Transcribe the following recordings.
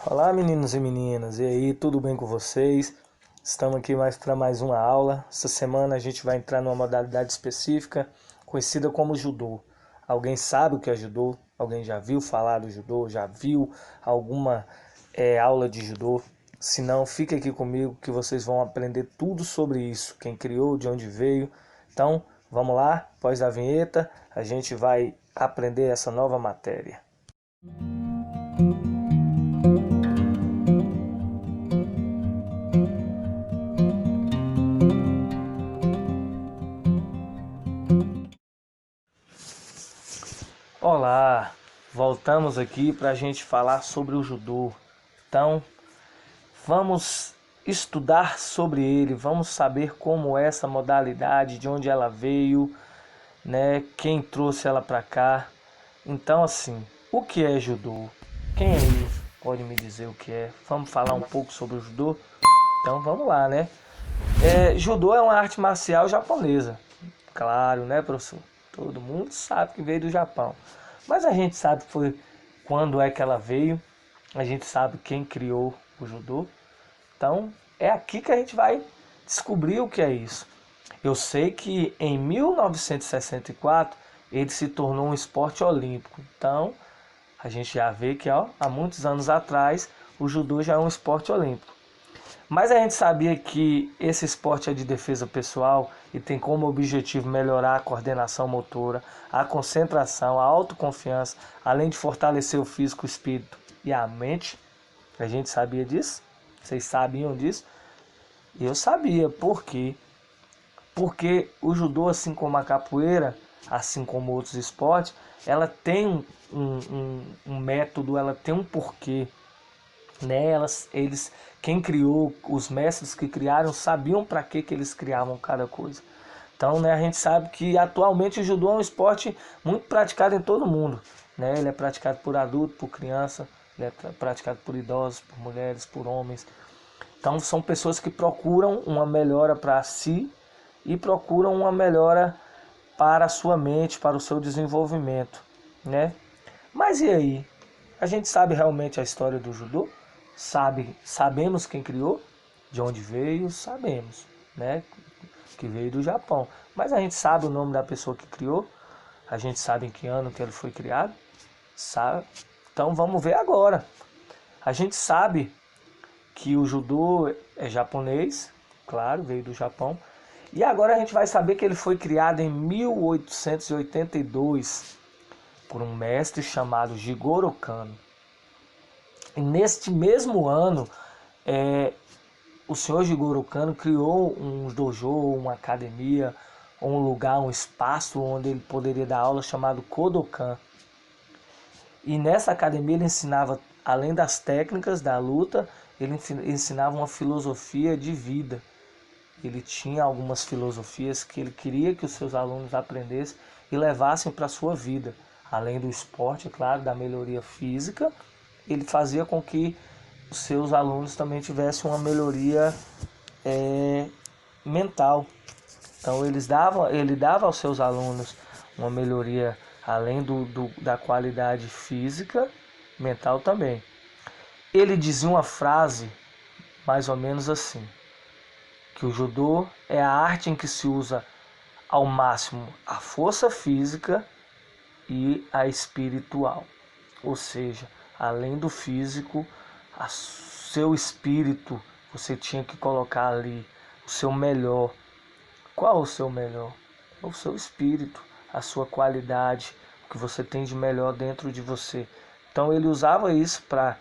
Olá, meninos e meninas, e aí, tudo bem com vocês? Estamos aqui para mais uma aula. Essa semana a gente vai entrar numa modalidade específica conhecida como judô. Alguém sabe o que é judô? Alguém já viu falar do judô? Já viu alguma aula de judô? Se não, fica aqui comigo que vocês vão aprender tudo sobre isso. Quem criou, de onde veio. Então, vamos lá, após a vinheta, a gente vai aprender essa nova matéria. Olá, voltamos aqui para a gente falar sobre o judô. Então, vamos estudar sobre ele, vamos saber como é essa modalidade, de onde ela veio, né? Quem trouxe ela para cá. Então, assim, o que é judô? Quem aí pode me dizer o que é? Vamos falar um pouco sobre o judô? Então, vamos lá, né? Judô é uma arte marcial japonesa. Claro, né, professor? Todo mundo sabe que veio do Japão. Mas a gente sabe foi quando é que ela veio. A gente sabe quem criou o judô. Então, é aqui que a gente vai descobrir o que é isso. Eu sei que em 1964 ele se tornou um esporte olímpico. Então, a gente já vê que há muitos anos atrás o judô já é um esporte olímpico. Mas a gente sabia que esse esporte é de defesa pessoal e tem como objetivo melhorar a coordenação motora, a concentração, a autoconfiança, além de fortalecer o físico, o espírito e a mente. A gente sabia disso? Vocês sabiam disso? Eu sabia. Por quê? Porque o judô, assim como a capoeira, assim como outros esportes, ela tem um método, ela tem um porquê. Né? Quem criou, os mestres que criaram, sabiam para que eles criavam cada coisa. Então, né, a gente sabe que atualmente o judô é um esporte muito praticado em todo mundo. Né? Ele é praticado por adulto, por criança, ele é praticado por idosos, por mulheres, por homens. Então, são pessoas que procuram uma melhora para si e procuram uma melhora para a sua mente, para o seu desenvolvimento. Né? Mas e aí? A gente sabe realmente a história do judô? Sabemos quem criou, de onde veio, sabemos, né? Que veio do Japão. Mas a gente sabe o nome da pessoa que criou, a gente sabe em que ano que ele foi criado, sabe? Então vamos ver agora. A gente sabe que o judô é japonês, claro, veio do Japão. E agora a gente vai saber que ele foi criado em 1882 por um mestre chamado Jigoro Kano. E neste mesmo ano, o senhor Jigoro Kano criou um dojo, uma academia, um lugar, um espaço onde ele poderia dar aula chamado Kodokan. E nessa academia ele ensinava, além das técnicas da luta, ele ensinava uma filosofia de vida. Ele tinha algumas filosofias que ele queria que os seus alunos aprendessem e levassem para a sua vida. Além do esporte, claro, da melhoria física, ele fazia com que os seus alunos também tivessem uma melhoria mental. Então ele dava aos seus alunos uma melhoria além da qualidade física, mental também. Ele dizia uma frase mais ou menos assim, que o judô é a arte em que se usa ao máximo a força física e a espiritual. Ou seja, além do físico, seu espírito, você tinha que colocar ali o seu melhor. Qual o seu melhor? O seu espírito, a sua qualidade, o que você tem de melhor dentro de você. Então ele usava isso para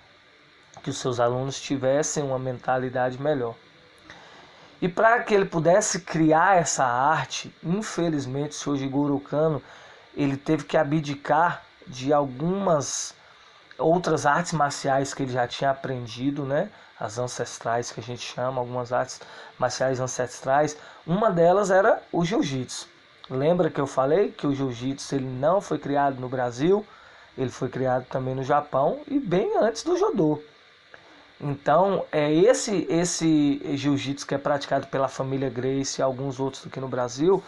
que os seus alunos tivessem uma mentalidade melhor. E para que ele pudesse criar essa arte, infelizmente, o Sr. Jigoro Kano, ele teve que abdicar de algumas outras artes marciais que ele já tinha aprendido, né? As ancestrais que a gente chama, algumas artes marciais ancestrais. Uma delas era o jiu-jitsu. Lembra que eu falei que o jiu-jitsu ele não foi criado no Brasil, ele foi criado também no Japão e bem antes do judô. Então, esse jiu-jitsu que é praticado pela família Gracie e alguns outros aqui no Brasil,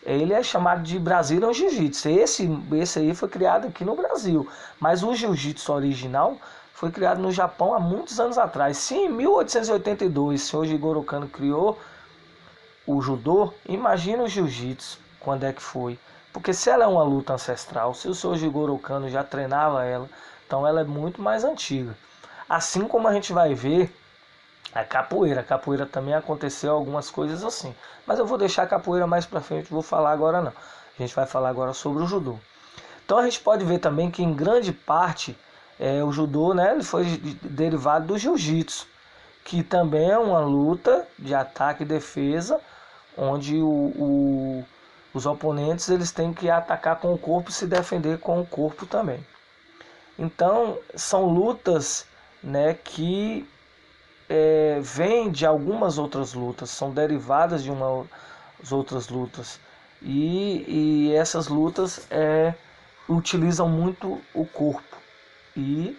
ele é chamado de Brazilian Jiu-Jitsu. Esse aí foi criado aqui no Brasil. Mas o Jiu-Jitsu original foi criado no Japão há muitos anos atrás. Se em 1882 o senhor Jigoro Kano criou o judô, imagina o jiu-jitsu, quando é que foi. Porque se ela é uma luta ancestral, se o senhor Jigoro Kano já treinava ela, então ela é muito mais antiga. Assim como a gente vai ver a capoeira. A capoeira também aconteceu algumas coisas assim. Mas eu vou deixar a capoeira mais pra frente, vou falar agora não. A gente vai falar agora sobre o judô. Então a gente pode ver também que em grande parte o judô, né, ele foi derivado do jiu-jitsu, que também é uma luta de ataque e defesa, onde os oponentes eles têm que atacar com o corpo e se defender com o corpo também. Então são lutas, né, que vêm de algumas outras lutas, são derivadas de umas outras lutas. E essas lutas utilizam muito o corpo e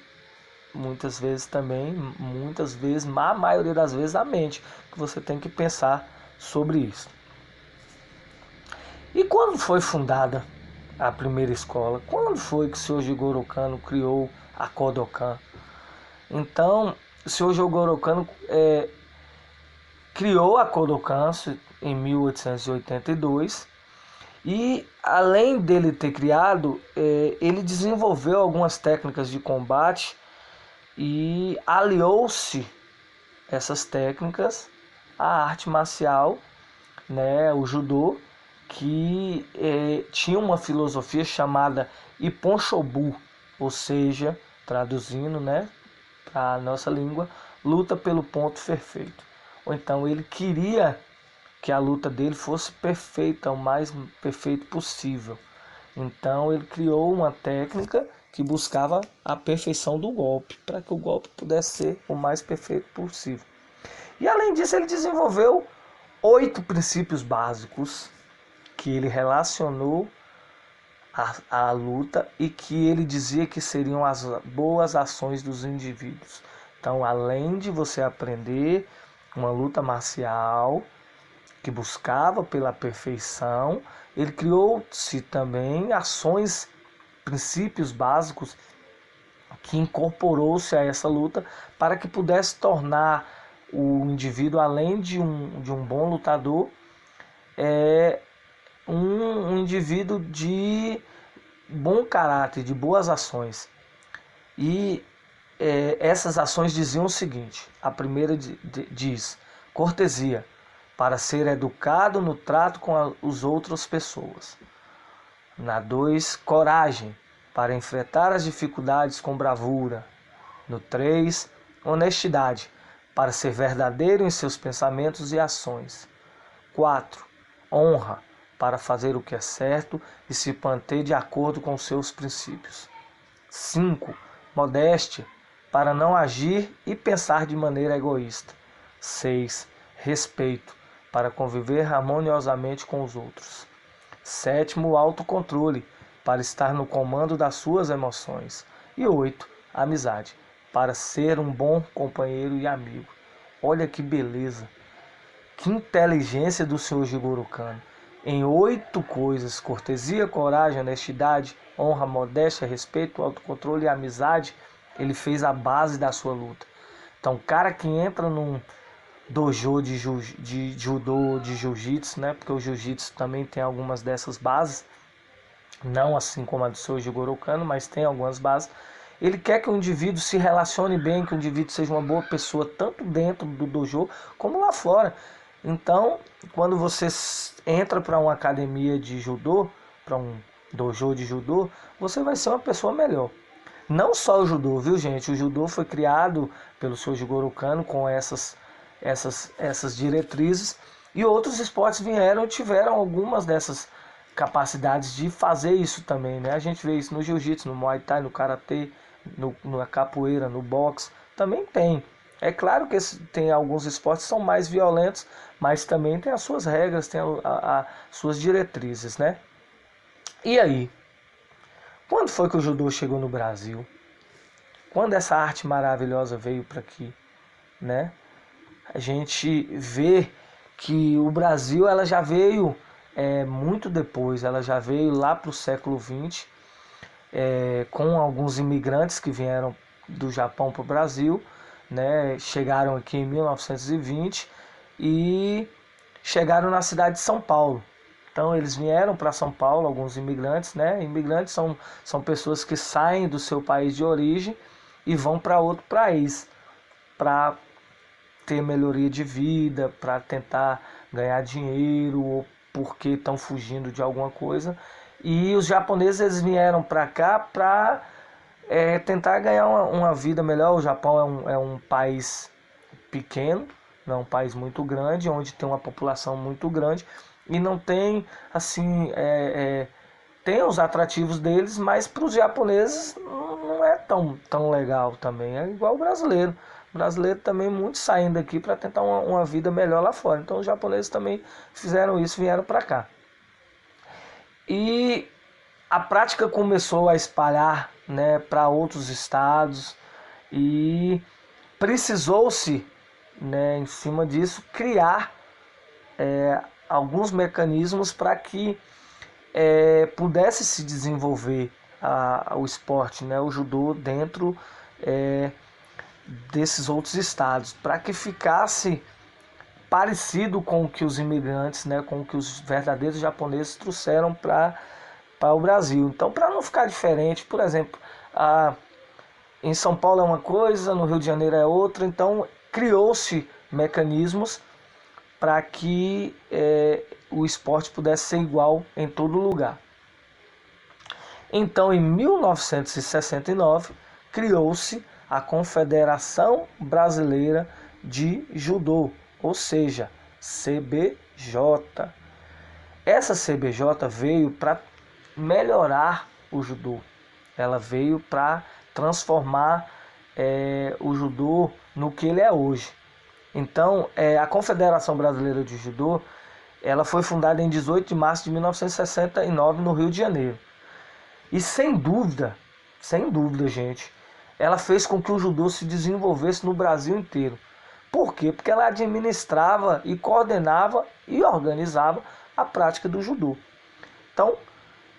muitas vezes também, a maioria das vezes a mente, que você tem que pensar sobre isso. E quando foi fundada a primeira escola? Quando foi que o senhor Jigoro Kano criou a Kodokan? Então, o senhor Jigoro Kano criou a Kodokan em 1882 e, além dele ter criado, ele desenvolveu algumas técnicas de combate e aliou-se essas técnicas à arte marcial, né, o judô, que tinha uma filosofia chamada Ippon Shobu, ou seja, traduzindo, né, para a nossa língua, luta pelo ponto perfeito. Ou então ele queria que a luta dele fosse perfeita, o mais perfeito possível. Então ele criou uma técnica que buscava a perfeição do golpe, para que o golpe pudesse ser o mais perfeito possível. E além disso ele desenvolveu 8 princípios básicos que ele relacionou à luta e que ele dizia que seriam as boas ações dos indivíduos. Então, além de você aprender uma luta marcial que buscava pela perfeição, ele criou-se também ações, princípios básicos que incorporou-se a essa luta para que pudesse tornar o indivíduo, além de um bom lutador, um indivíduo de bom caráter, de boas ações. E essas ações diziam o seguinte: a primeira diz cortesia, para ser educado no trato com as outras pessoas. Na 2, coragem, para enfrentar as dificuldades com bravura. No 3, honestidade, para ser verdadeiro em seus pensamentos e ações. 4, honra, para fazer o que é certo e se manter de acordo com seus princípios. 5, modéstia, para não agir e pensar de maneira egoísta. 6, respeito, para conviver harmoniosamente com os outros. 7, autocontrole, para estar no comando das suas emoções. E 8, amizade, para ser um bom companheiro e amigo. Olha que beleza, que inteligência do senhor Jigoro Kano. Em 8 coisas: cortesia, coragem, honestidade, honra, modéstia, respeito, autocontrole e amizade, ele fez a base da sua luta. Então, o cara que entra num dojo de judô, de jiu-jitsu, né? Porque o jiu-jitsu também tem algumas dessas bases, não assim como a do seu Jigoro Kano, mas tem algumas bases. Ele quer que o indivíduo se relacione bem, que o indivíduo seja uma boa pessoa, tanto dentro do dojo como lá fora. Então, quando você entra para uma academia de judô, para um dojo de judô, você vai ser uma pessoa melhor. Não só o judô, viu, gente? O judô foi criado pelo seu Jigoro Kano com essas diretrizes, e outros esportes vieram e tiveram algumas dessas capacidades de fazer isso também, né? A gente vê isso no jiu-jitsu, no muay thai, no karatê, na capoeira, no boxe, também tem. É claro que tem alguns esportes que são mais violentos, mas também tem as suas regras, tem as suas diretrizes, né? E aí? Quando foi que o judô chegou no Brasil? Quando essa arte maravilhosa veio para aqui, né? A gente vê que o Brasil ela já veio muito depois, ela já veio lá para o século XX, com alguns imigrantes que vieram do Japão para o Brasil, né? Chegaram aqui em 1920 e chegaram na cidade de São Paulo. Então eles vieram para São Paulo, alguns imigrantes, né? Imigrantes são pessoas que saem do seu país de origem e vão para outro país para ter melhoria de vida, para tentar ganhar dinheiro ou porque estão fugindo de alguma coisa. E os japoneses eles vieram para cá para tentar ganhar uma vida melhor. O Japão é um país pequeno, não é um país muito grande, onde tem uma população muito grande e não tem assim tem os atrativos deles, mas para os japoneses não é tão legal também. É igual o brasileiro. O brasileiro também muitos saindo daqui para tentar uma vida melhor lá fora. Então os japoneses também fizeram isso, vieram para cá. E a prática começou a espalhar, né, para outros estados e precisou-se, né, em cima disso, criar alguns mecanismos para que pudesse se desenvolver o esporte, né, o judô dentro desses outros estados, para que ficasse parecido com o que os imigrantes, né, com o que os verdadeiros japoneses trouxeram para o Brasil. Então, para não ficar diferente, por exemplo, em São Paulo é uma coisa, no Rio de Janeiro é outra, então criou-se mecanismos para que o esporte pudesse ser igual em todo lugar. Então, em 1969, criou-se a Confederação Brasileira de Judô, ou seja, CBJ. Essa CBJ veio para melhorar o judô. Ela veio para transformar o judô no que ele é hoje. Então, a Confederação Brasileira de Judô, ela foi fundada em 18 de março de 1969 no Rio de Janeiro. E sem dúvida, gente, ela fez com que o judô se desenvolvesse no Brasil inteiro. Por quê? Porque ela administrava e coordenava e organizava a prática do judô. Então,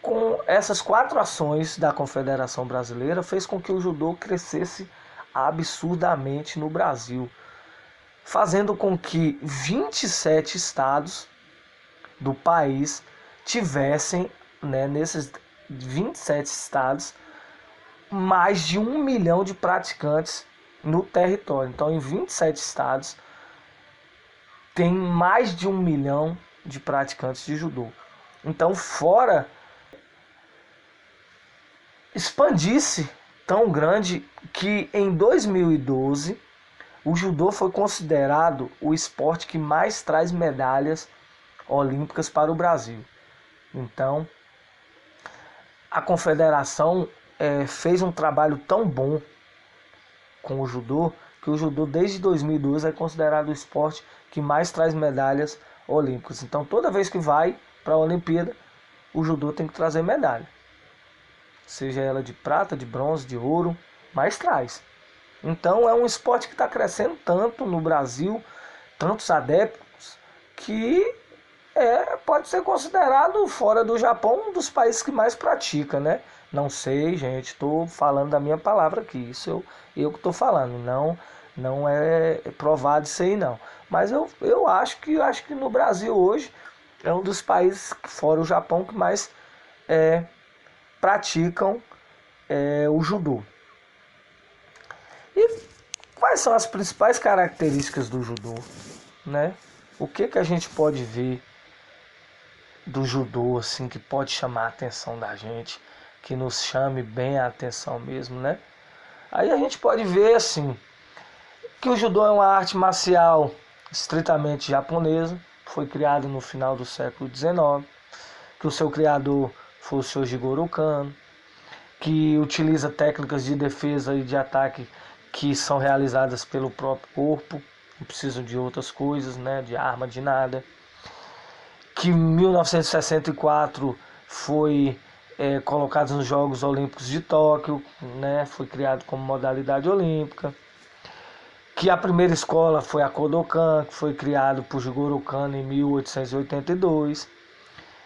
com essas 4 ações da Confederação Brasileira, fez com que o judô crescesse absurdamente no Brasil, fazendo com que 27 estados do país tivessem, né, nesses 27 estados, mais de 1 milhão de praticantes no território. Então, em 27 estados, tem mais de 1 milhão de praticantes de judô. Então, fora expandisse tão grande que em 2012 o judô foi considerado o esporte que mais traz medalhas olímpicas para o Brasil. Então, a confederação fez um trabalho tão bom com o judô, que o judô desde 2012 é considerado o esporte que mais traz medalhas olímpicas. Então, toda vez que vai para a Olimpíada, o judô tem que trazer medalha. Seja ela de prata, de bronze, de ouro, mas traz. Então, é um esporte que está crescendo tanto no Brasil, tantos adeptos, que pode ser considerado, fora do Japão, um dos países que mais pratica, né? Não sei, gente, estou falando da minha palavra aqui, isso eu que estou falando, não é provado isso aí não. Mas eu acho que no Brasil hoje é um dos países, fora o Japão, que mais praticam o judô. E quais são as principais características do judô, né? O que a gente pode ver do judô assim que pode chamar a atenção da gente, que nos chame bem a atenção mesmo, né? Aí a gente pode ver assim que o judô é uma arte marcial estritamente japonesa, foi criado no final do século XIX, que o seu criador foi o Sr. Jigoro Kano, que utiliza técnicas de defesa e de ataque que são realizadas pelo próprio corpo, não precisam de outras coisas, né, de arma, de nada. Que em 1964 foi colocado nos Jogos Olímpicos de Tóquio, né, foi criado como modalidade olímpica. Que a primeira escola foi a Kodokan, que foi criado por Jigoro Kano em 1882.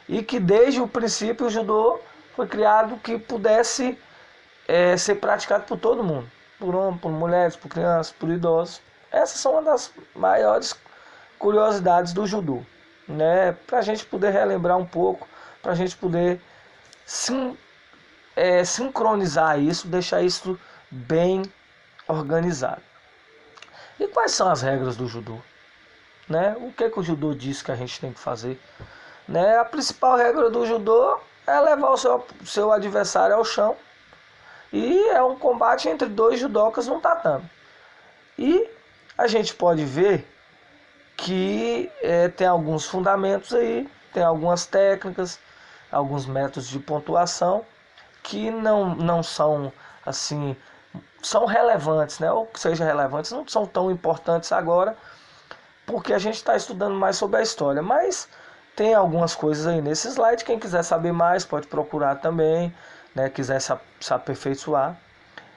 E que desde o princípio o judô foi criado que pudesse ser praticado por todo mundo. por homens, por mulheres, por crianças, por idosos. Essas são uma das maiores curiosidades do judô, né? Para a gente poder relembrar um pouco, para a gente poder sincronizar isso, deixar isso bem organizado. E quais são as regras do judô? Né? O que o judô diz que a gente tem que fazer? Né? A principal regra do judô é levar o seu adversário ao chão, e é um combate entre dois judocas no tatame. E a gente pode ver que tem alguns fundamentos aí, tem algumas técnicas, alguns métodos de pontuação que não são assim, são relevantes, né? Ou que sejam relevantes, não são tão importantes agora, porque a gente está estudando mais sobre a história. Mas tem algumas coisas aí nesse slide, quem quiser saber mais pode procurar também, né? Quiser se aperfeiçoar,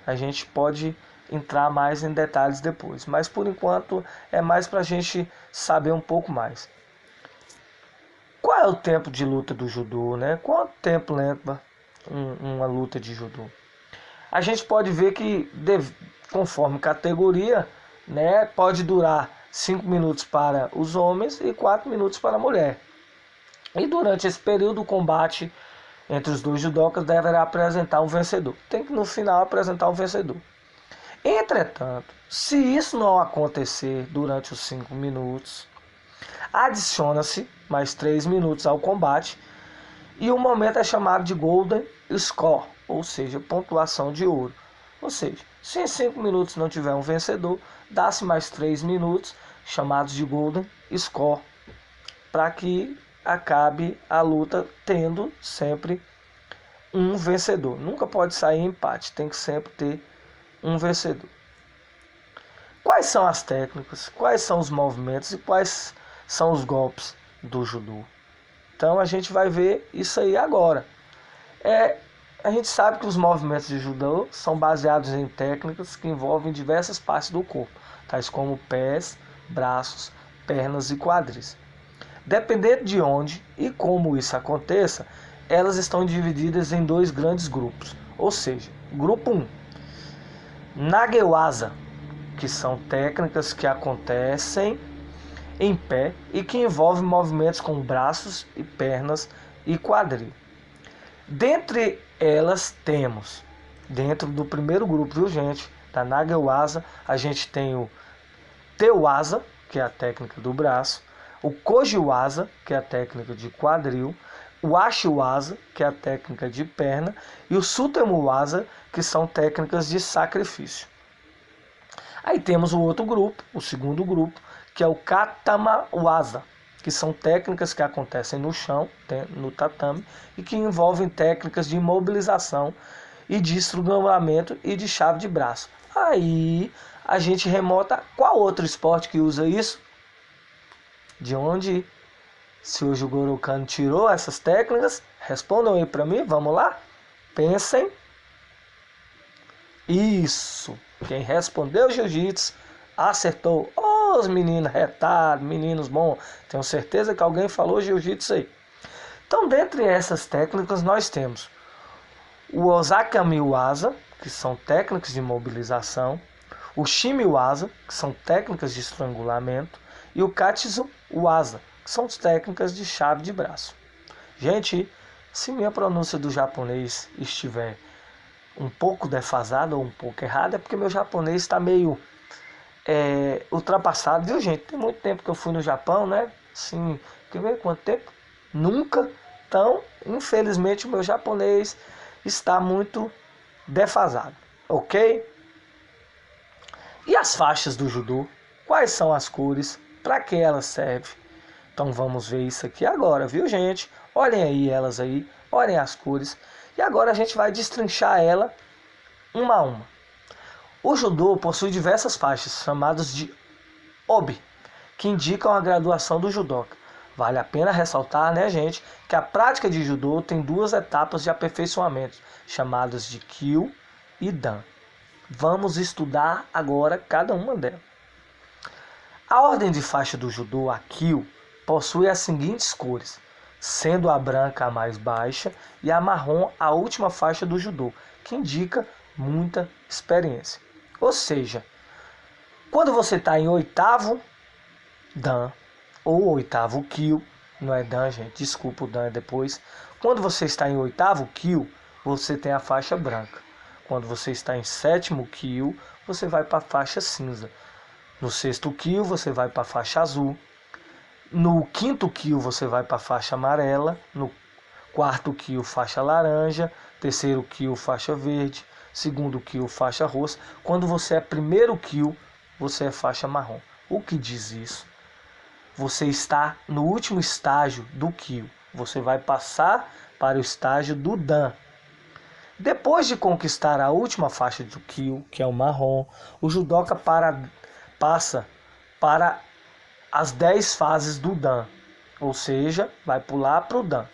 a gente pode entrar mais em detalhes depois. Mas por enquanto é mais para a gente saber um pouco mais. Qual é o tempo de luta do judô, né? Quanto tempo leva uma luta de judô? A gente pode ver que conforme categoria, né, pode durar 5 minutos para os homens e 4 minutos para a mulher. E durante esse período o combate entre os dois judocas deverá apresentar um vencedor. Tem que no final apresentar um vencedor. Entretanto, se isso não acontecer durante os 5 minutos, adiciona-se mais 3 minutos ao combate e o momento é chamado de Golden Score, ou seja, pontuação de ouro. Ou seja, se em 5 minutos não tiver um vencedor, dá-se mais 3 minutos, chamados de Golden Score, para que acabe a luta tendo sempre um vencedor. Nunca pode sair empate, tem que sempre ter um vencedor. Quais são as técnicas, quais são os movimentos e quais são os golpes do judô? Então a gente vai ver isso aí agora. A gente sabe que os movimentos de judô são baseados em técnicas que envolvem diversas partes do corpo, tais como pés, braços, pernas e quadris. Dependendo de onde e como isso aconteça, elas estão divididas em dois grandes grupos. Ou seja, grupo 1, Nagewaza, que são técnicas que acontecem em pé e que envolvem movimentos com braços e pernas e quadril. Dentre elas temos, dentro do primeiro grupo, viu gente, da Nagewaza, a gente tem o Tewaza, que é a técnica do braço, o Kojiwaza, que é a técnica de quadril, o Ashiwaza, que é a técnica de perna, e o Sutemuwaza, que são técnicas de sacrifício. Aí temos o outro grupo, o segundo grupo, que é o Katamawaza, que são técnicas que acontecem no chão, no tatame, e que envolvem técnicas de imobilização e de estrangulamento e de chave de braço. Aí a gente remota qual outro esporte que usa isso? De onde se o Jigoro Kano tirou essas técnicas? Respondam aí para mim, vamos lá? Pensem. Isso, quem respondeu jiu-jitsu acertou. Os meninos retados, meninos bons, tenho certeza que alguém falou jiu-jitsu aí. Então, dentre essas técnicas, nós temos o Osakamiwaza, que são técnicas de mobilização, o Shimiwaza, que são técnicas de estrangulamento, e o Katsuwaza, que são técnicas de chave de braço. Gente, se minha pronúncia do japonês estiver um pouco defasada ou um pouco errada, é porque meu japonês está meio ultrapassado, viu gente? Tem muito tempo que eu fui no Japão, né? Sim, quer ver quanto tempo? Nunca. Então, infelizmente, o meu japonês está muito defasado, ok? E as faixas do judô? Quais são as cores? Para que elas servem? Então vamos ver isso aqui agora, viu gente? Olhem aí elas aí, olhem as cores. E agora a gente vai destrinchar ela uma a uma. O judô possui diversas faixas, chamadas de obi, que indicam a graduação do judoca. Vale a pena ressaltar, né, gente, que a prática de judô tem duas etapas de aperfeiçoamento, chamadas de kyu e dan. Vamos estudar agora cada uma delas. A ordem de faixa do judô, a kyu, possui as seguintes cores, sendo a branca a mais baixa e a marrom a última faixa do judô, que indica muita experiência. Ou seja, quando você está em oitavo dan, ou oitavo kyu, não é dan, gente, desculpa, o dan é depois. Quando você está em oitavo kyu, você tem a faixa branca. Quando você está em sétimo kyu, você vai para a faixa cinza. No sexto kyu, você vai para a faixa azul. No quinto kyu, você vai para a faixa amarela. No quarto kyu, faixa laranja. Terceiro kyu, faixa verde. Segundo kyu, faixa roxa. Quando você é primeiro kyu, você é faixa marrom. O que diz isso? Você está no último estágio do kyu. Você vai passar para o estágio do dan. Depois de conquistar a última faixa do kyu, que é o marrom, o judoca passa para as 10 fases do dan. Ou seja, vai pular para o dan.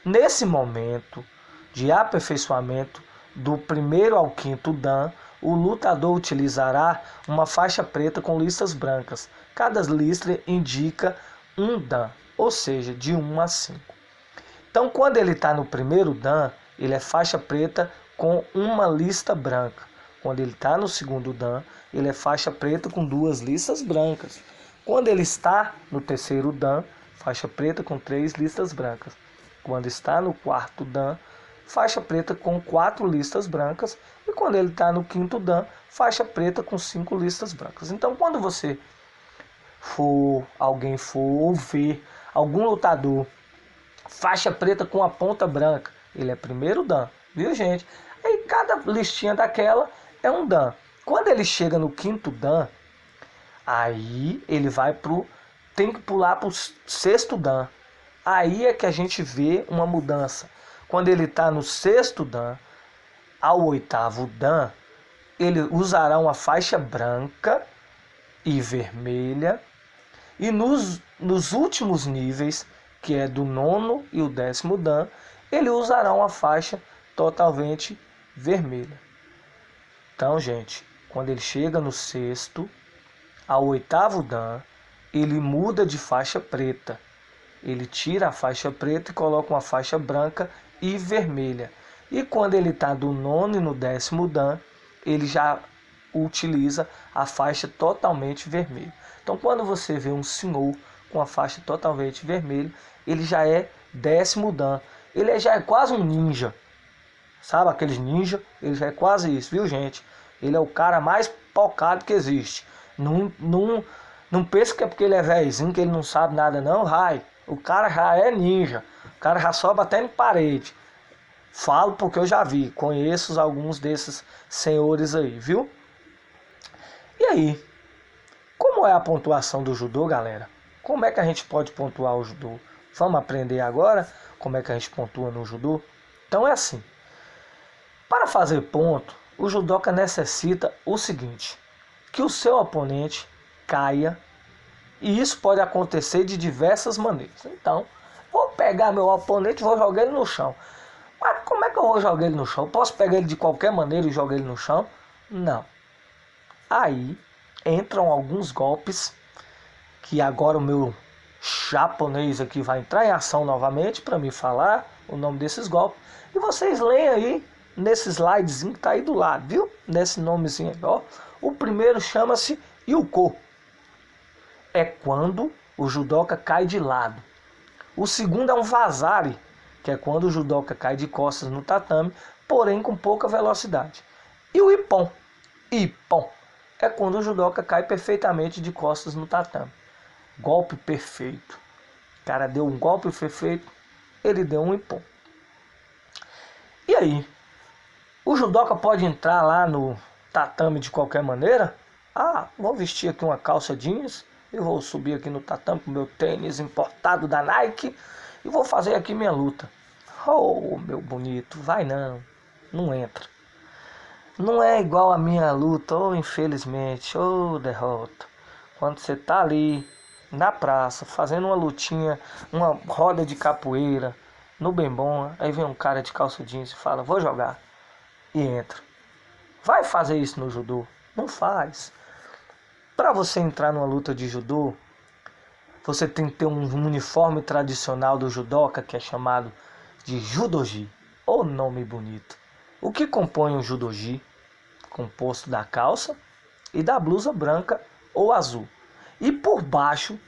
Nesse momento de aperfeiçoamento do primeiro ao quinto dan, o lutador utilizará uma faixa preta com listas brancas. Cada lista indica um dan, ou seja, de 1 a 5. Então, quando ele está no primeiro dan, ele é faixa preta com uma lista branca. Quando ele está no segundo dan, ele é faixa preta com 2 listas brancas. Quando ele está no terceiro dan, faixa preta com 3 listas brancas. Quando está no quarto dan, faixa preta com 4 listas brancas. E quando ele está no quinto dan, faixa preta com 5 listas brancas. Então, quando alguém for ver algum lutador faixa preta com a ponta branca, ele é primeiro dan, viu, gente? Aí cada listinha daquela é um dan. Quando ele chega no quinto dan, aí ele tem que pular para o sexto dan. Aí é que a gente vê uma mudança. Quando ele está no sexto dan ao oitavo dan, ele usará uma faixa branca e vermelha. E nos últimos níveis, que é do nono e o 10º dan, ele usará uma faixa totalmente vermelha. Então, gente, quando ele chega no sexto ao oitavo dan, ele muda de faixa preta. Ele tira a faixa preta e coloca uma faixa branca e vermelha. E quando ele está do nono e no 10º dan, ele já utiliza a faixa totalmente vermelha. Então, quando você vê um senhor com a faixa totalmente vermelha, ele já é 10º dan. Ele já é quase um ninja. Sabe aqueles ninja? Ele já é quase isso, viu, gente? Ele é o cara mais pocado que existe. Não pensa que é porque ele é velhozinho, que ele não sabe nada, não, Rai. O cara já é ninja. O cara já sobe até em parede. Falo porque eu já vi. Conheço alguns desses senhores aí, viu? E aí? Como é a pontuação do judô, galera? Como é que a gente pode pontuar o judô? Vamos aprender agora como é que a gente pontua no judô? Então é assim. Para fazer ponto, o judoca necessita o seguinte: que o seu oponente caia, e isso pode acontecer de diversas maneiras. Então, vou pegar meu oponente e vou jogar ele no chão. Mas como é que eu vou jogar ele no chão? Posso pegar ele de qualquer maneira e jogar ele no chão? Não. Aí entram alguns golpes que agora o meu japonês aqui vai entrar em ação novamente para me falar o nome desses golpes. E vocês leem aí nesse slidezinho que tá aí do lado, viu? Nesse nomezinho aí, ó. O primeiro chama-se Yuko. É quando o judoca cai de lado. O segundo é um vazari, que é quando o judoca cai de costas no tatame, porém com pouca velocidade. E o Ippon. Ippon é quando o judoca cai perfeitamente de costas no tatame. Golpe perfeito. O cara deu um golpe perfeito, ele deu um Ippon. E aí? O judoca pode entrar lá no tatame de qualquer maneira? Ah, vou vestir aqui uma calça jeans e vou subir aqui no tatame com meu tênis importado da Nike e vou fazer aqui minha luta. Oh, meu bonito, vai não, não entra. Não é igual a minha luta, oh, infelizmente, oh, derrota. Quando você tá ali na praça, fazendo uma lutinha, uma roda de capoeira, no bem bom, aí vem um cara de calça jeans e fala, vou jogar. E entra. Vai fazer isso no judô? Não faz. Para você entrar numa luta de judô, você tem que ter um uniforme tradicional do judoca, que é chamado de judogi. Ô nome bonito. O que compõe o judogi? Composto da calça, e da blusa branca ou azul. E por baixo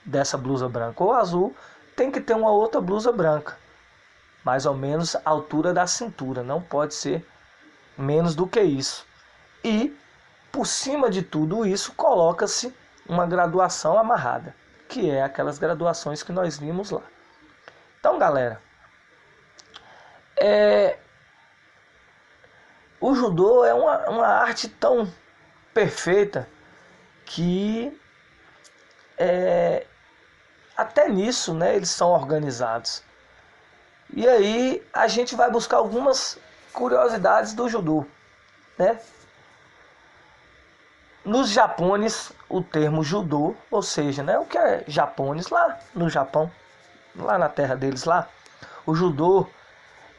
dessa blusa branca ou azul tem que ter uma outra blusa branca, mais ou menos a altura da cintura, não pode ser menos do que isso. E por cima de tudo isso coloca-se uma graduação amarrada, que é aquelas graduações que nós vimos lá. Então, galera, o judô é uma arte tão perfeita que até nisso, né, eles são organizados. E aí a gente vai buscar algumas curiosidades do judô, né? Nos japoneses, o termo judô, ou seja, né, o que é japoneses lá no Japão, lá na terra deles lá, o judô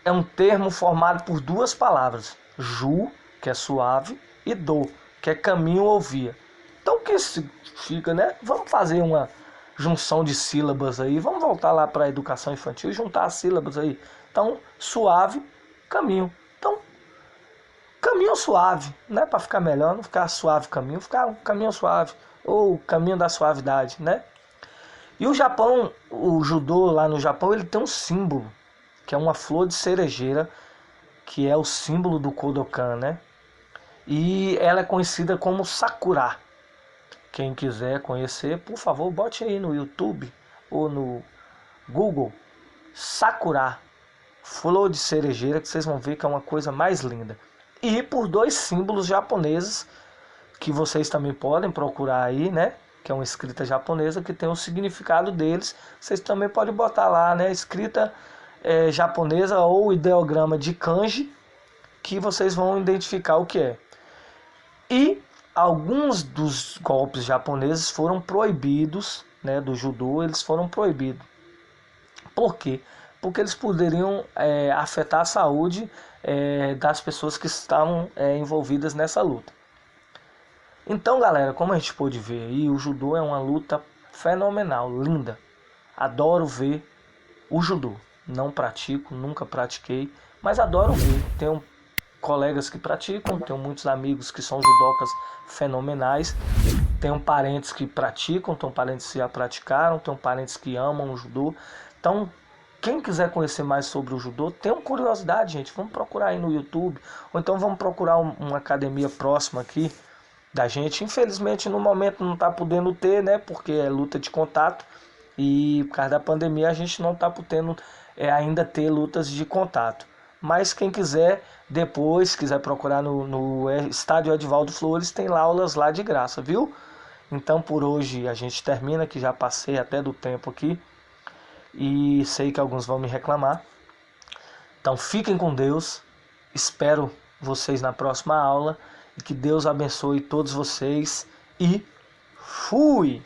é um termo formado por duas palavras, ju, que é suave, e do, que é caminho ou via. Então o que significa, né? Vamos fazer uma junção de sílabas aí, vamos voltar lá para a educação infantil e juntar as sílabas aí. Então, suave, caminho. Então, caminho suave, né? Para ficar melhor, não ficar suave caminho, ficar um caminho suave, ou caminho da suavidade, né? E o Japão, o judô lá no Japão, ele tem um símbolo, que é uma flor de cerejeira, que é o símbolo do Kodokan, né? E ela é conhecida como Sakura. Quem quiser conhecer, por favor, bote aí no YouTube ou no Google Sakura, flor de cerejeira, que vocês vão ver que é uma coisa mais linda. E por dois símbolos japoneses, que vocês também podem procurar aí, né? Que é uma escrita japonesa que tem o significado deles. Vocês também podem botar lá, né? Escrita japonesa ou ideograma de kanji, que vocês vão identificar o que é. E alguns dos golpes japoneses foram proibidos, né, do judô, eles foram proibidos. Por quê? Porque eles poderiam afetar a saúde das pessoas que estavam envolvidas nessa luta. Então, galera, como a gente pôde ver aí, o judô é uma luta fenomenal, linda. Adoro ver o judô. Não pratico, nunca pratiquei, mas adoro ver. Tenho colegas que praticam, tenho muitos amigos que são judocas fenomenais, tenho parentes que praticam, tenho parentes que já praticaram, tenho parentes que amam o judô. Então, quem quiser conhecer mais sobre o judô, tenham curiosidade, gente, vamos procurar aí no YouTube, ou então vamos procurar uma academia próxima aqui da gente. Infelizmente, no momento não está podendo ter, né, porque é luta de contato, e por causa da pandemia a gente não está podendo ainda ter lutas de contato. Mas quem quiser, depois, quiser procurar no estádio Edivaldo Flores, tem lá aulas lá de graça, viu? Então por hoje a gente termina, que já passei até do tempo aqui. E sei que alguns vão me reclamar. Então fiquem com Deus. Espero vocês na próxima aula. E que Deus abençoe todos vocês. E fui!